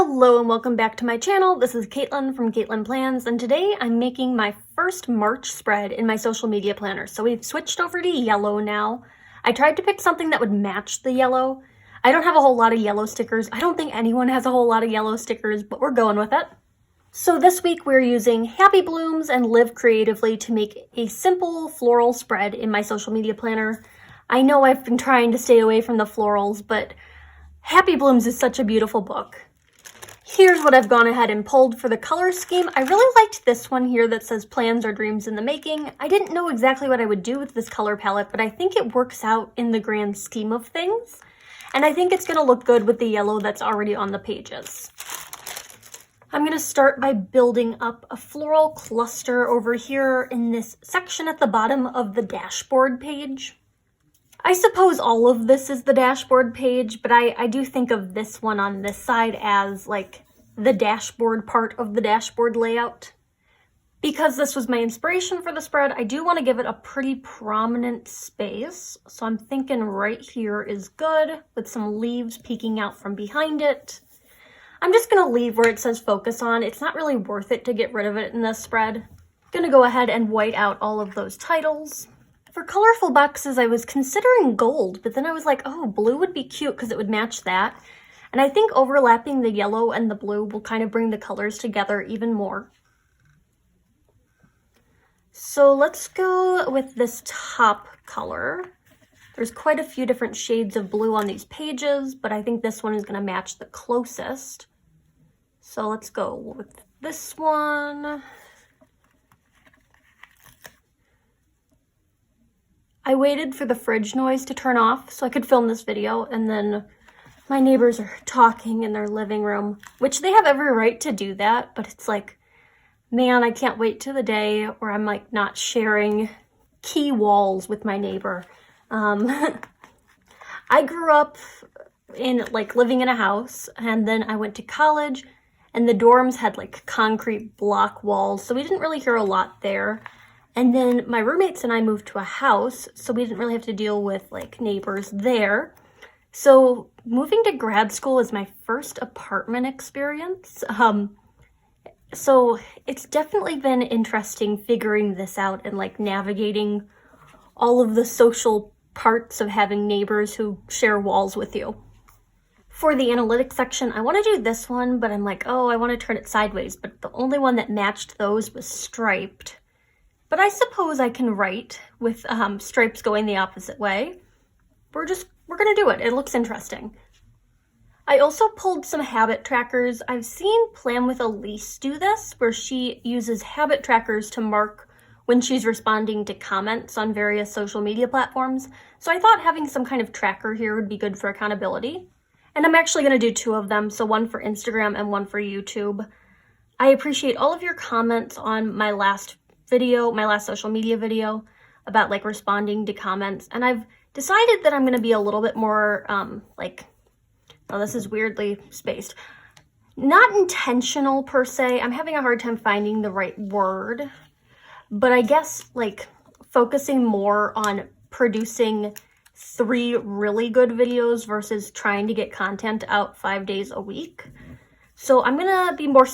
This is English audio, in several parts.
Hello and welcome back to my channel. This is Caitlin from Caitlin Plans, and today I'm making my first March spread in my social media planner. So we've switched over to yellow now. I tried to pick something that would match the yellow. I don't have a whole lot of yellow stickers. I don't think anyone has a whole lot of yellow stickers, but we're going with it. So this week we're using Happy Blooms and Live Creatively to make a simple floral spread in my social media planner. I know I've been trying to stay away from the florals, but Happy Blooms is such a beautiful book. Here's what I've gone ahead and pulled for the color scheme. I really liked this one here that says Plans or Dreams in the Making. I didn't know exactly what I would do with this color palette, but I think it works out in the grand scheme of things. And I think it's going to look good with the yellow that's already on the pages. I'm going to start by building up a floral cluster over here in this section at the bottom of the dashboard page. I suppose all of this is the dashboard page, but I do think of this one on this side as like the dashboard part of the dashboard layout. Because this was my inspiration for the spread, I do want to give it a pretty prominent space. So I'm thinking right here is good with some leaves peeking out from behind it. I'm just going to leave where it says focus on. It's not really worth it to get rid of it in this spread. I'm going to go ahead and white out all of those titles. For colorful boxes, I was considering gold, but then I was like, oh, blue would be cute because it would match that. And I think overlapping the yellow and the blue will kind of bring the colors together even more. So let's go with this top color. There's quite a few different shades of blue on these pages, but I think this one is going to match the closest. So let's go with this one. I waited for the fridge noise to turn off so I could film this video, and then my neighbors are talking in their living room, which they have every right to do that, but it's like, man, I can't wait to the day where I'm like not sharing key walls with my neighbor. I grew up in like living in a house, and then I went to college, and the dorms had like concrete block walls, so we didn't really hear a lot there. And then my roommates and I moved to a house, so we didn't really have to deal with like neighbors there. So moving to grad school is my first apartment experience. So it's definitely been interesting figuring this out and like navigating all of the social parts of having neighbors who share walls with you. For the analytics section, I want to do this one, but I'm like, oh, I want to turn it sideways. But the only one that matched those was striped. But I suppose I can write with stripes going the opposite way. We're going to do it. It looks interesting. I also pulled some habit trackers. I've seen Plan with Elise do this, where she uses habit trackers to mark when she's responding to comments on various social media platforms. So I thought having some kind of tracker here would be good for accountability. And I'm actually going to do two of them, so one for Instagram and one for YouTube. I appreciate all of your comments on my last social media video about like responding to comments, and I've decided that I'm going to be a little bit more oh, this is weirdly spaced, not intentional per se. I'm having a hard time finding the right word, but I guess like focusing more on producing 3 really good videos versus trying to get content out 5 days a week. So I'm going to be more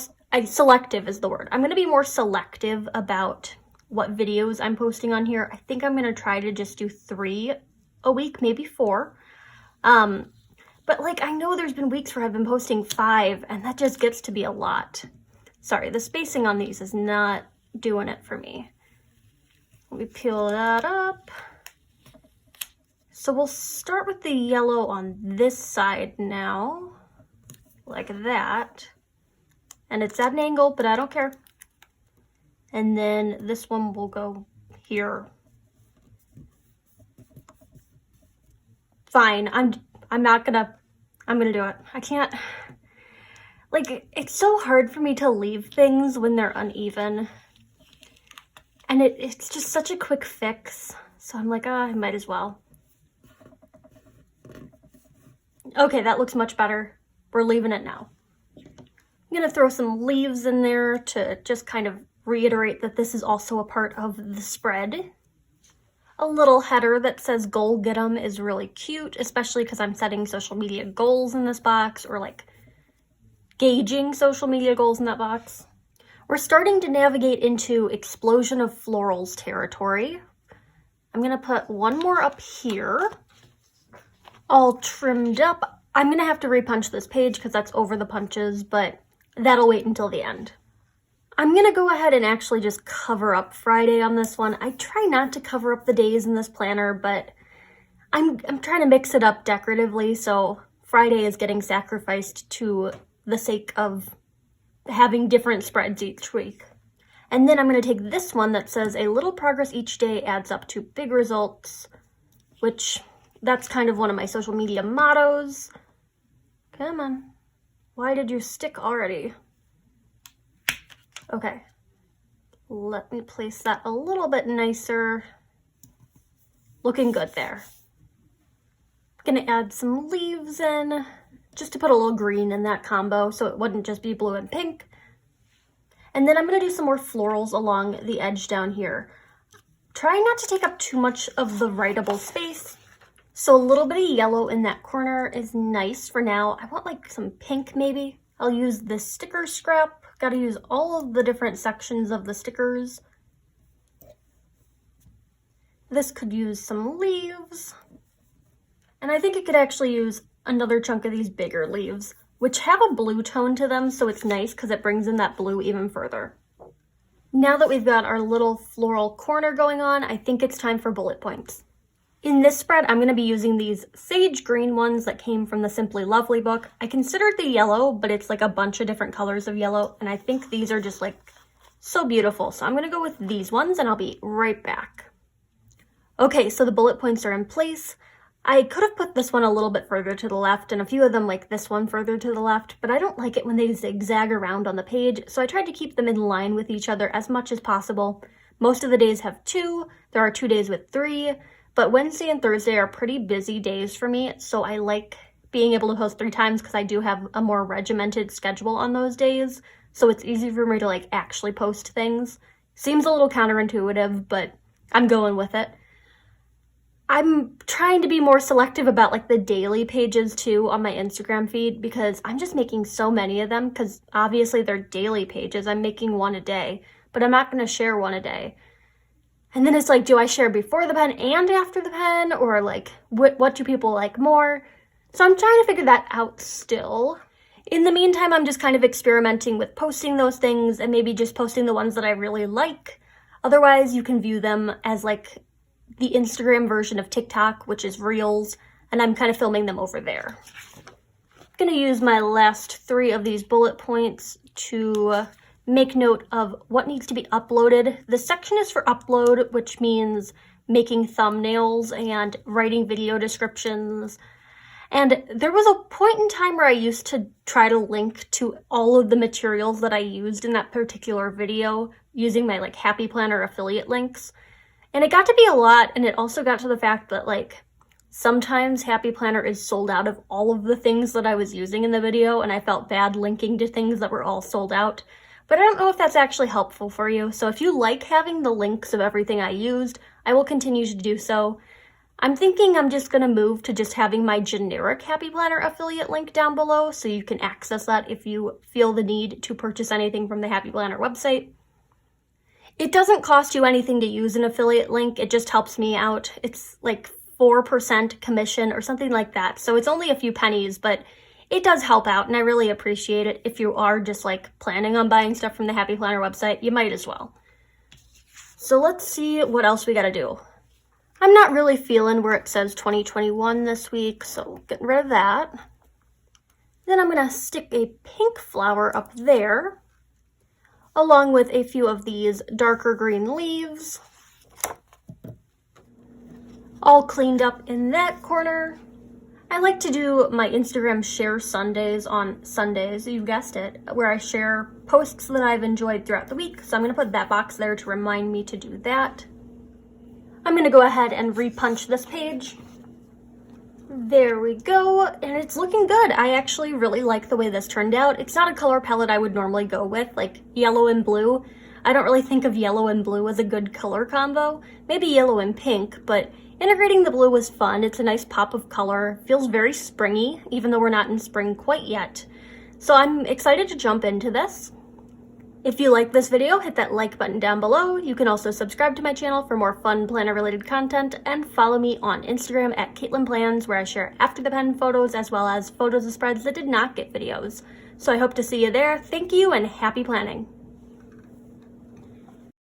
selective is the word. I'm going to be more selective about what videos I'm posting on here. I think I'm going to try to just do 3 a week, maybe 4. But like, I know there's been weeks where I've been posting 5, and that just gets to be a lot. Sorry, the spacing on these is not doing it for me. Let me peel that up. So we'll start with the yellow on this side now, like that. And it's at an angle, but I don't care. And then this one will go here. Fine, I'm gonna do it. I can't, like, it's so hard for me to leave things when they're uneven. And it's just such a quick fix. So I'm like, I might as well. Okay, that looks much better. We're leaving it now. I'm going to throw some leaves in there to just kind of reiterate that this is also a part of the spread. A little header that says goal get 'em is really cute, especially because I'm setting social media goals in this box, or like gauging social media goals in that box. We're starting to navigate into explosion of florals territory. I'm gonna put one more up here, all trimmed up. I'm gonna have to repunch this page because that's over the punches, but that'll wait until the end. I'm gonna go ahead and actually just cover up Friday on this one. I try not to cover up the days in this planner, but I'm trying to mix it up decoratively, so Friday is getting sacrificed to the sake of having different spreads each week. And then I'm going to take this one that says a little progress each day adds up to big results, which that's kind of one of my social media mottos. Come on. Why did you stick already? Okay. Let me place that a little bit nicer. Looking good there. Gonna add some leaves in, just to put a little green in that combo so it wouldn't just be blue and pink. And then I'm going to do some more florals along the edge down here. Try not to take up too much of the writable space. So a little bit of yellow in that corner is nice for now. I want like some pink maybe. I'll use this sticker scrap. Got to use all of the different sections of the stickers. This could use some leaves. And I think it could actually use another chunk of these bigger leaves, which have a blue tone to them, so it's nice because it brings in that blue even further. Now that we've got our little floral corner going on, I think it's time for bullet points. In this spread, I'm going to be using these sage green ones that came from the Simply Lovely book. I considered the yellow, but it's like a bunch of different colors of yellow, and I think these are just like so beautiful. So I'm going to go with these ones, and I'll be right back. Okay, so the bullet points are in place. I could have put this one a little bit further to the left and a few of them like this one further to the left, but I don't like it when they zigzag around on the page, so I tried to keep them in line with each other as much as possible. Most of the days have 2, there are 2 days with 3, but Wednesday and Thursday are pretty busy days for me, so I like being able to post 3 times because I do have a more regimented schedule on those days, so it's easy for me to like actually post things. Seems a little counterintuitive, but I'm going with it. I'm trying to be more selective about like the daily pages too on my Instagram feed because I'm just making so many of them because obviously they're daily pages. I'm making one a day, but I'm not going to share one a day. And then it's like, do I share before the pen and after the pen, or like what do people like more? So I'm trying to figure that out still. In the meantime, I'm just kind of experimenting with posting those things and maybe just posting the ones that I really like. Otherwise, you can view them as like the Instagram version of TikTok, which is Reels, and I'm kind of filming them over there. I'm gonna use my last 3 of these bullet points to make note of what needs to be uploaded. This section is for upload, which means making thumbnails and writing video descriptions. And there was a point in time where I used to try to link to all of the materials that I used in that particular video using my like Happy Planner affiliate links. And it got to be a lot, and it also got to the fact that, like, sometimes Happy Planner is sold out of all of the things that I was using in the video, and I felt bad linking to things that were all sold out. But I don't know if that's actually helpful for you, so if you like having the links of everything I used, I will continue to do so. I'm thinking I'm just going to move to just having my generic Happy Planner affiliate link down below, so you can access that if you feel the need to purchase anything from the Happy Planner website. It doesn't cost you anything to use an affiliate link, it just helps me out. It's like 4% commission or something like that, so it's only a few pennies, but it does help out, and I really appreciate it. If you are just like planning on buying stuff from the Happy Planner website, you might as well. So let's see what else we gotta do. I'm not really feeling where it says 2021 this week, so getting rid of that. Then I'm gonna stick a pink flower up there, along with a few of these darker green leaves, all cleaned up in that corner. I like to do my Instagram Share Sundays on Sundays, you guessed it, where I share posts that I've enjoyed throughout the week, so I'm going to put that box there to remind me to do that. I'm going to go ahead and repunch this page. There we go, and it's looking good. I actually really like the way this turned out. It's not a color palette I would normally go with, like yellow and blue. I don't really think of yellow and blue as a good color combo. Maybe yellow and pink, but integrating the blue was fun. It's a nice pop of color. Feels very springy, even though we're not in spring quite yet. So I'm excited to jump into this. If you like this video, hit that like button down below. You can also subscribe to my channel for more fun planner related content, and follow me on Instagram at Caitlin Plans, where I share after the pen photos as well as photos of spreads that did not get videos. So I hope to see you there. Thank you and happy planning.